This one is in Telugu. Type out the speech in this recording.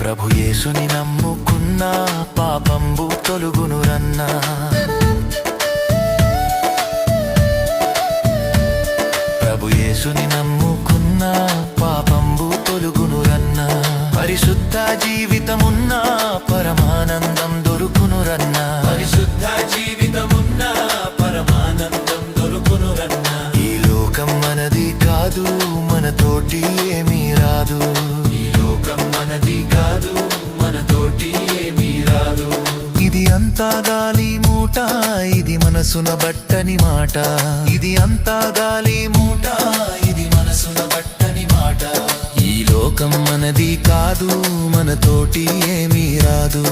ప్రభు యేసుని నమ్ముకున్నా పాపంబు తొలుగునురన్నా. ప్రభు యేసుని నమ్ముకున్నా పాపంబు తొలుగునురన్నా. పరిశుద్ధ జీవితమున్నా పరమానందం దొరుకునురన్నా. పరిశుద్ధ జీవితమున్నా పరమానందం దొరుకునురన్నా. ఈ లోకం మనది కాదు, మనతోటి ఏమీ రాదు. ఈ లోకం మనది కాదు, మనతోటి ఏమీ రాదు. ఇది అంతా గాలి మూట, ఇది మనసున బట్టని మాట. ఇది అంతా గాలి మూట, ఇది మనసున బట్టని మాట. ఈ లోకం మనది కాదు, మనతోటి ఏమీ రాదు.